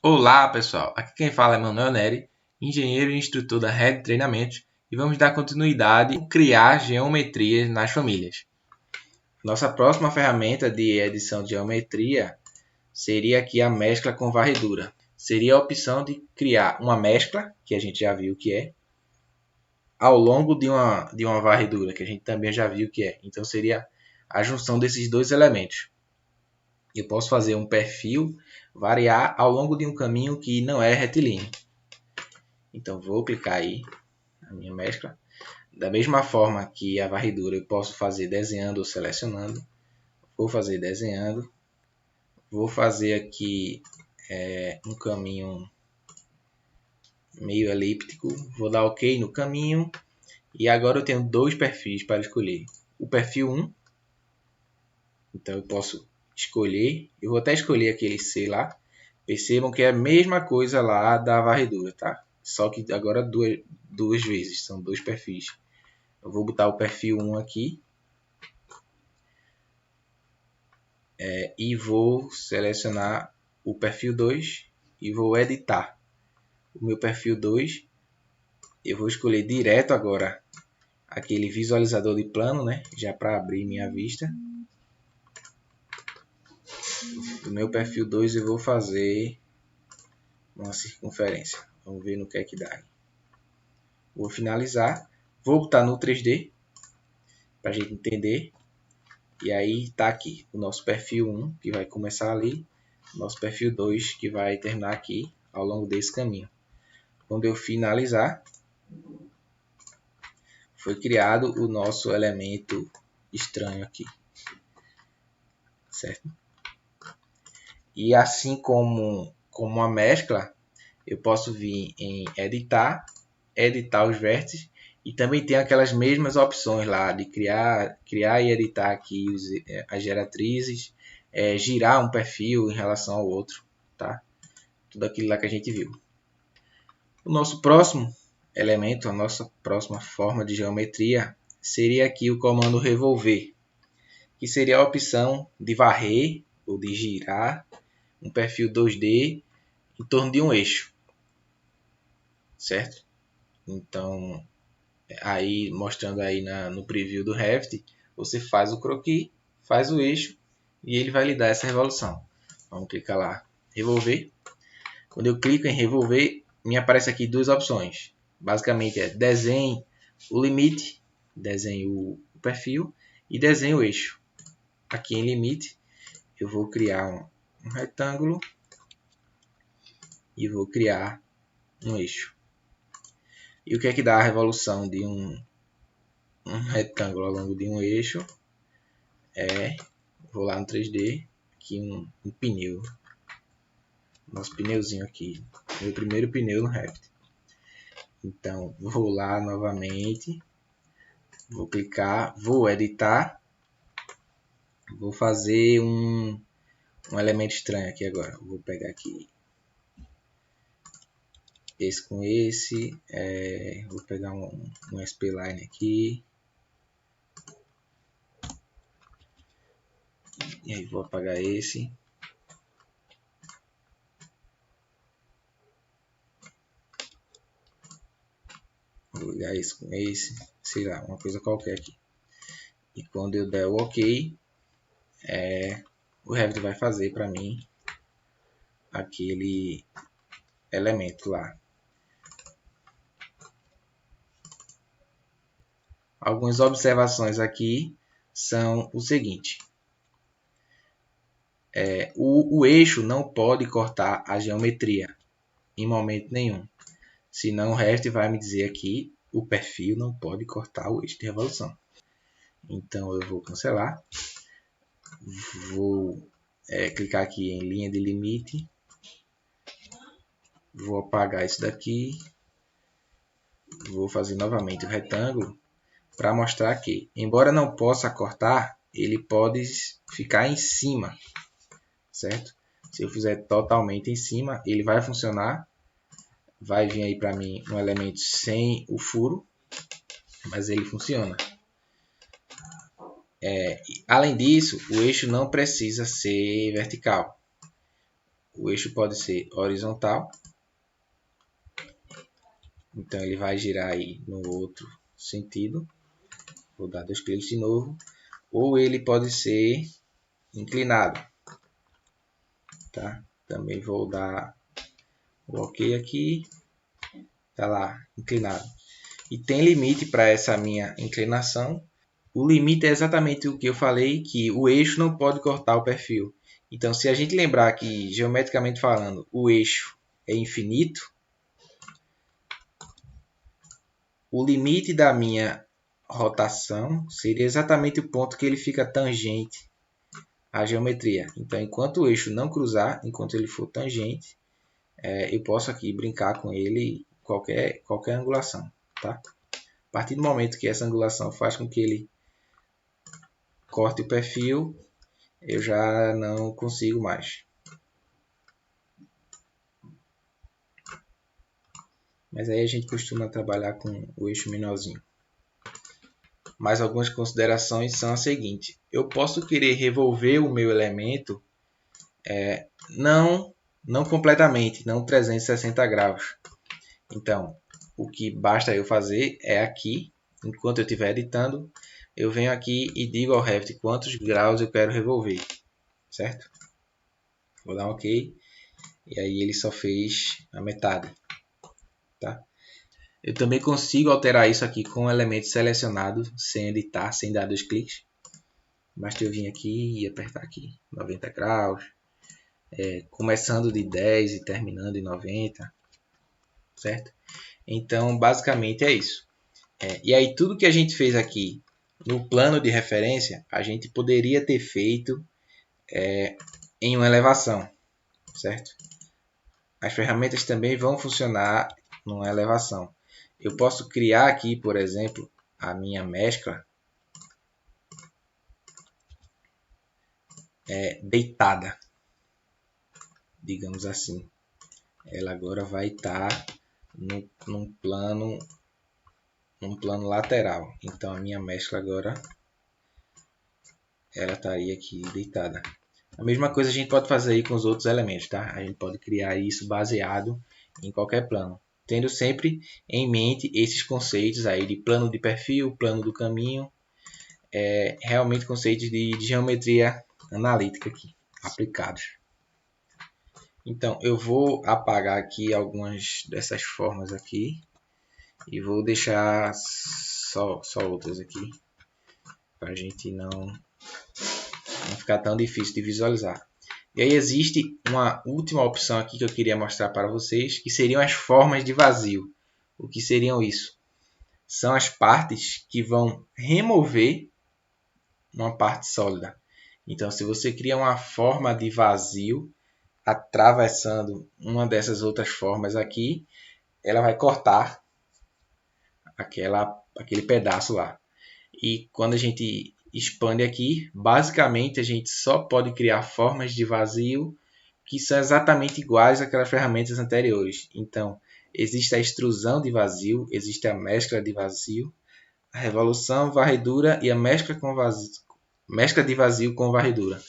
Olá pessoal, aqui quem fala é Manuel Neri, engenheiro e instrutor da Red Treinamentos, e vamos dar continuidade a criar geometrias nas famílias. Nossa próxima ferramenta de edição de geometria seria aqui a mescla com varredura. Seria a opção de criar uma mescla, que a gente já viu que é, ao longo de uma varredura, que a gente também já viu que é. Então seria a junção desses dois elementos. Eu posso fazer um perfil variar ao longo de um caminho que não é retilíneo. Então vou clicar aí na minha mescla. Da mesma forma que a varredura eu posso fazer desenhando ou selecionando. Vou fazer desenhando. Vou fazer aqui um caminho meio elíptico. Vou dar OK no caminho. E agora eu tenho dois perfis para escolher. O perfil 1. Então eu posso escolher. Eu vou até escolher aquele C lá. Percebam que é a mesma coisa lá da varredura, tá? Só que agora duas vezes. São dois perfis. Eu vou botar o perfil 1 aqui. E vou selecionar o perfil 2 e vou editar o meu perfil 2. Eu vou escolher direto agora aquele visualizador de plano, né? Já para abrir minha vista. Do meu perfil 2 eu vou fazer uma circunferência. Vamos ver no que é que dá. Vou finalizar. Vou botar no 3D para a gente entender. E aí está aqui o nosso perfil 1 que vai começar ali. Nosso perfil 2 que vai terminar aqui ao longo desse caminho. Quando eu finalizar, foi criado o nosso elemento estranho aqui, certo? E assim como a mescla, eu posso vir em editar os vértices e também tem aquelas mesmas opções lá de criar e editar aqui as geratrizes, girar um perfil em relação ao outro, tá? Tudo aquilo lá que a gente viu. O nosso próximo elemento, a nossa próxima forma de geometria seria aqui o comando revolver, que seria a opção de varrer ou de girar um perfil 2D em torno de um eixo, certo? Então, aí mostrando aí no preview do Revit, você faz o croquis, faz o eixo e ele vai lhe dar essa revolução. Vamos clicar lá, revolver. Quando eu clico em revolver, me aparece aqui duas opções. Basicamente é desenhe o limite, desenhe o perfil e desenhe o eixo. Aqui em limite, eu vou criar um retângulo e vou criar um eixo. E o que é que dá a revolução de um retângulo ao longo de um eixo? Vou lá no 3D, aqui um pneu. Nosso pneuzinho aqui, meu primeiro pneu no Revit. Então, vou lá novamente, vou clicar, vou editar, vou fazer um elemento estranho aqui agora. Vou pegar aqui esse com esse, vou pegar um SP-Line aqui, e aí vou apagar esse. Vou ligar esse com esse, sei lá, uma coisa qualquer aqui. E quando eu der o OK, o Revit vai fazer para mim aquele elemento lá. Algumas observações aqui são o seguinte. O eixo não pode cortar a geometria em momento nenhum. Senão o Revit vai me dizer aqui, o perfil não pode cortar o eixo de revolução. Então eu vou cancelar. Vou clicar aqui em linha de limite. Vou apagar isso daqui. Vou fazer novamente o retângulo para mostrar que, embora não possa cortar, ele pode ficar em cima, certo? Se eu fizer totalmente em cima, ele vai funcionar. Vai vir aí para mim um elemento sem o furo, mas ele funciona. Além disso, o eixo não precisa ser vertical. o eixo pode ser horizontal. Então ele vai girar aí no outro sentido. Vou dar 2 cliques de novo. Ou ele pode ser inclinado. Tá? Também vou dar o OK aqui. Tá lá, inclinado. E tem limite para essa minha inclinação. O limite é exatamente o que eu falei, que o eixo não pode cortar o perfil. Então, se a gente lembrar que, geometricamente falando, o eixo é infinito, o limite da minha rotação seria exatamente o ponto que ele fica tangente à geometria. Então, enquanto o eixo não cruzar, enquanto ele for tangente, eu posso aqui brincar com ele qualquer angulação. Tá? A partir do momento que essa angulação faz com que ele corte o perfil, eu já não consigo mais. Mas aí a gente costuma trabalhar com o eixo menorzinho. Mais algumas considerações são as seguintes. Eu posso querer revolver o meu elemento não completamente, não 360 graus. Então, o que basta eu fazer é aqui, enquanto eu estiver editando, eu venho aqui e digo ao Revit quantos graus eu quero revolver. Certo? Vou dar um OK. E aí ele só fez a metade. Tá? Eu também consigo alterar isso aqui com o elemento selecionado, sem editar, sem dar 2 cliques. Basta eu vir aqui e apertar aqui 90 graus, começando de 10 e terminando em 90, certo? Então, basicamente é isso. E aí, tudo que a gente fez aqui no plano de referência, a gente poderia ter feito em uma elevação, certo? As ferramentas também vão funcionar numa elevação. Eu posso criar aqui, por exemplo, a minha mescla deitada, digamos assim. Ela agora vai estar num plano lateral. Então a minha mescla agora ela estaria aqui deitada. A mesma coisa a gente pode fazer aí com os outros elementos, tá? A gente pode criar isso baseado em qualquer plano, tendo sempre em mente esses conceitos aí de plano de perfil, plano do caminho, realmente conceitos de geometria analítica aqui, aplicados. Então, eu vou apagar aqui algumas dessas formas aqui e vou deixar só outras aqui, para a gente não ficar tão difícil de visualizar. E aí existe uma última opção aqui que eu queria mostrar para vocês, que seriam as formas de vazio. O que seriam isso? São as partes que vão remover uma parte sólida. Então, se você cria uma forma de vazio, atravessando uma dessas outras formas aqui, ela vai cortar aquele pedaço lá. E quando a gente expande aqui, basicamente a gente só pode criar formas de vazio que são exatamente iguais àquelas ferramentas anteriores. Então, existe a extrusão de vazio, existe a mescla de vazio, a revolução, varredura e a mescla de vazio com varredura.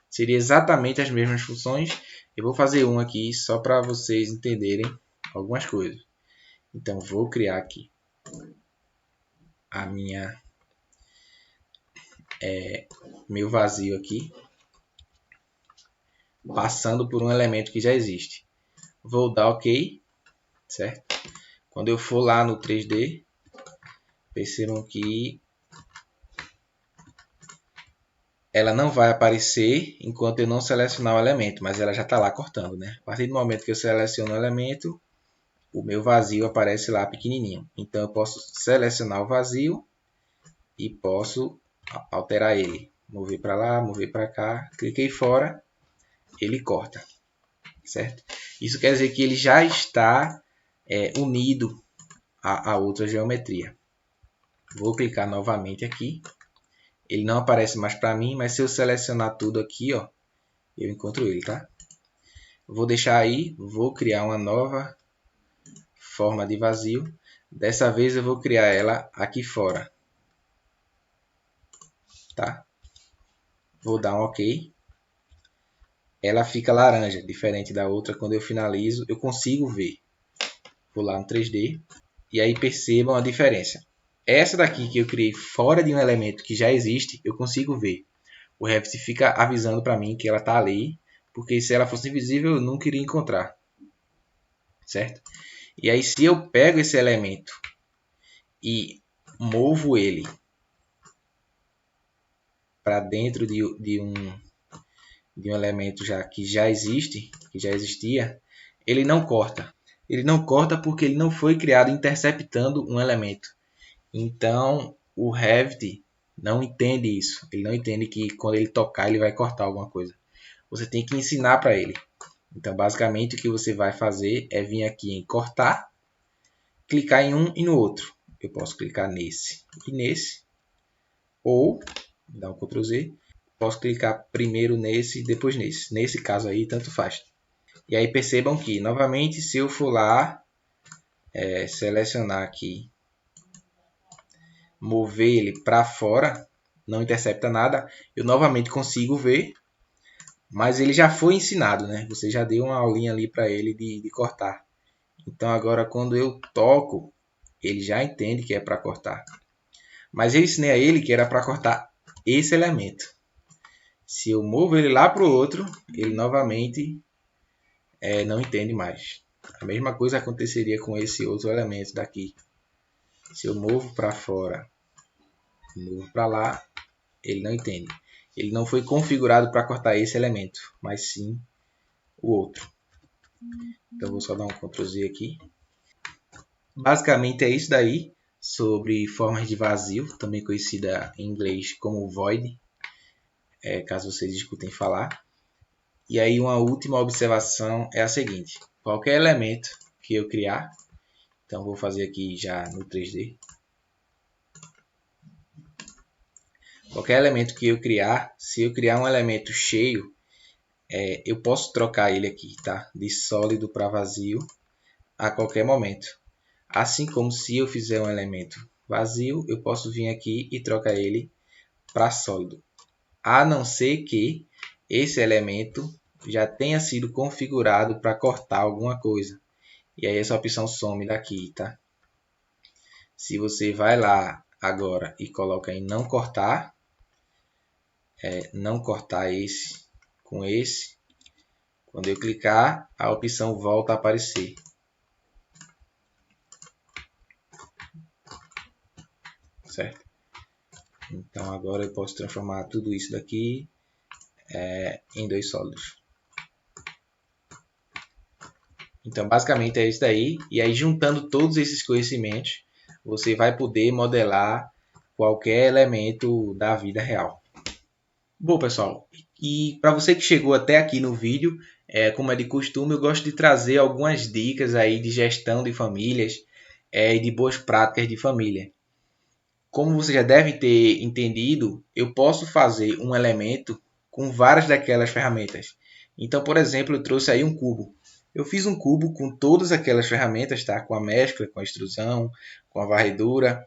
Seria exatamente as mesmas funções. Eu vou fazer um aqui só para vocês entenderem algumas coisas. Então, vou criar aqui a meu vazio aqui, passando por um elemento que já existe. Vou dar OK, certo? Quando eu for lá no 3D, percebam que ela não vai aparecer enquanto eu não selecionar o elemento, mas ela já está lá cortando, né? A partir do momento que eu seleciono o elemento, o meu vazio aparece lá pequenininho. Então eu posso selecionar o vazio e posso alterar ele. Mover para lá, mover para cá, cliquei fora, ele corta, certo? Isso quer dizer que ele já está unido a outra geometria. Vou clicar novamente aqui. Ele não aparece mais para mim, mas se eu selecionar tudo aqui, ó, eu encontro ele, tá? Vou deixar aí, vou criar uma nova forma de vazio. Dessa vez eu vou criar ela aqui fora, tá? Vou dar um OK. ela fica laranja, diferente da outra. Quando eu finalizo, eu consigo ver. Vou lá no 3D e aí percebam a diferença. Essa daqui que eu criei fora de um elemento que já existe, eu consigo ver. O Revit fica avisando para mim que ela está ali, porque se ela fosse invisível eu nunca iria encontrar, certo? E aí se eu pego esse elemento e movo ele para dentro de um elemento que já existe, que já existia, ele não corta. Ele não corta porque ele não foi criado interceptando um elemento. Então o Revit não entende isso. Ele não entende que quando ele tocar ele vai cortar alguma coisa. Você tem que ensinar para ele. Então basicamente o que você vai fazer é vir aqui em cortar, clicar em um e no outro. Eu posso clicar nesse e nesse, ou dar um Ctrl Z, posso clicar primeiro nesse e depois nesse. Nesse caso aí, tanto faz. E aí percebam que, novamente, se eu for lá, selecionar aqui, mover ele para fora, não intercepta nada, eu novamente consigo ver, mas ele já foi ensinado, né? Você já deu uma aulinha ali para ele de cortar. Então agora quando eu toco, ele já entende que é para cortar. Mas eu ensinei a ele que era para cortar esse elemento. Se eu movo ele lá para o outro, ele novamente não entende mais. A mesma coisa aconteceria com esse outro elemento daqui. Se eu movo para fora, movo para lá, ele não entende. Ele não foi configurado para cortar esse elemento, mas sim o outro. Então vou só dar um Ctrl Z aqui. Basicamente é isso daí sobre formas de vazio, também conhecida em inglês como void, caso vocês escutem falar. E aí uma última observação é a seguinte: qualquer elemento que eu criar, então vou fazer aqui já no 3D. Qualquer elemento que eu criar, se eu criar um elemento cheio, eu posso trocar ele aqui, tá? De sólido para vazio a qualquer momento. Assim como se eu fizer um elemento vazio, eu posso vir aqui e trocar ele para sólido. A não ser que esse elemento já tenha sido configurado para cortar alguma coisa. E aí essa opção some daqui, tá? Se você vai lá agora e coloca em não cortar esse com esse, quando eu clicar, a opção volta a aparecer. Certo? Então agora eu posso transformar tudo isso daqui em dois sólidos. Então basicamente é isso daí. E aí juntando todos esses conhecimentos, você vai poder modelar qualquer elemento da vida real. Bom, pessoal, e para você que chegou até aqui no vídeo, como é de costume, eu gosto de trazer algumas dicas aí de gestão de famílias e de boas práticas de família. Como você já deve ter entendido, eu posso fazer um elemento com várias daquelas ferramentas. Então, por exemplo, eu trouxe aí um cubo. Eu fiz um cubo com todas aquelas ferramentas, tá? Com a mescla, com a extrusão, com a varredura.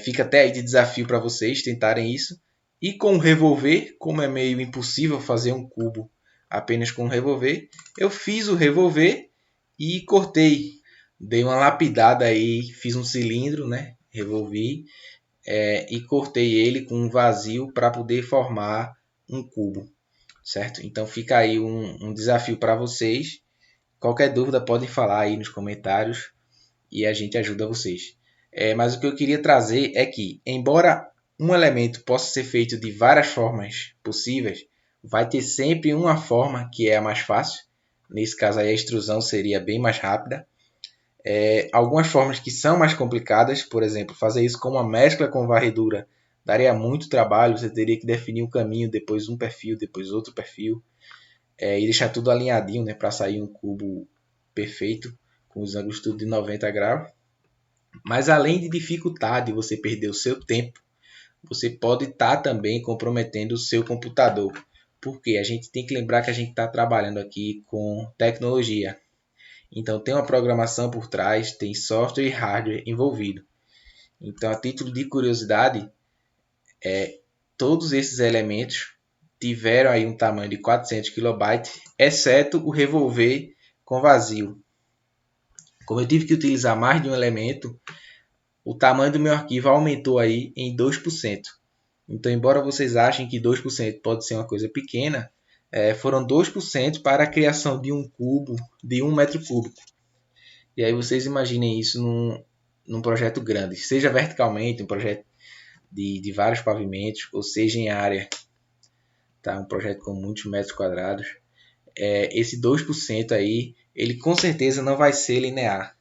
Fica até aí de desafio para vocês tentarem isso. E com o revolver, como é meio impossível fazer um cubo apenas com o revolver, eu fiz o revolver e cortei. Dei uma lapidada aí, fiz um cilindro, né? Revolvi e cortei ele com um vazio para poder formar um cubo, certo? Então fica aí um desafio para vocês. Qualquer dúvida podem falar aí nos comentários e a gente ajuda vocês. Mas o que eu queria trazer é que, embora um elemento possa ser feito de várias formas possíveis, vai ter sempre uma forma que é a mais fácil. Nesse caso aí a extrusão seria bem mais rápida. Algumas formas que são mais complicadas, por exemplo, fazer isso com uma mescla com varredura daria muito trabalho, você teria que definir um caminho, depois um perfil, depois outro perfil, e deixar tudo alinhadinho, né, para sair um cubo perfeito, com os ângulos tudo de 90 graus. Mas além de dificultar de você perder o seu tempo, você pode estar também comprometendo o seu computador. Porque a gente tem que lembrar que a gente está trabalhando aqui com tecnologia. Então tem uma programação por trás, tem software e hardware envolvido. Então, a título de curiosidade, todos esses elementos tiveram aí um tamanho de 400 KB, exceto o revolver com vazio. Como eu tive que utilizar mais de um elemento, o tamanho do meu arquivo aumentou aí em 2%. Então, embora vocês achem que 2% pode ser uma coisa pequena, foram 2% para a criação de um cubo de 1 metro cúbico. E aí vocês imaginem isso num projeto grande, seja verticalmente, um projeto de vários pavimentos, ou seja em área, tá? Um projeto com muitos metros quadrados. Esse 2% aí, ele com certeza não vai ser linear.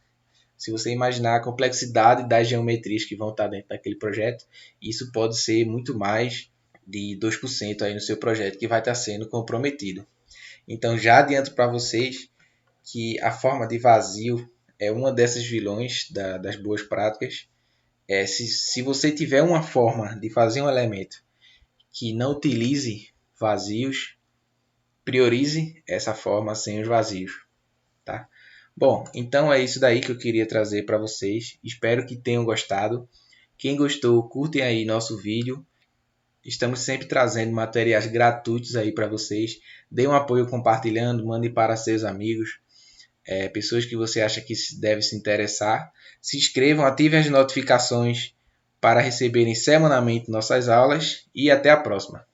Se você imaginar a complexidade das geometrias que vão estar dentro daquele projeto, isso pode ser muito mais de 2% aí no seu projeto que vai estar sendo comprometido. Então já adianto para vocês que a forma de vazio é uma dessas vilões das boas práticas. Se você tiver uma forma de fazer um elemento que não utilize vazios, priorize essa forma sem os vazios, tá? Bom, então é isso daí que eu queria trazer para vocês. Espero que tenham gostado. Quem gostou, curtem aí nosso vídeo. Estamos sempre trazendo materiais gratuitos aí para vocês. Dê um apoio compartilhando, mande para seus amigos, pessoas que você acha que devem se interessar. Se inscrevam, ativem as notificações para receberem semanalmente nossas aulas e até a próxima.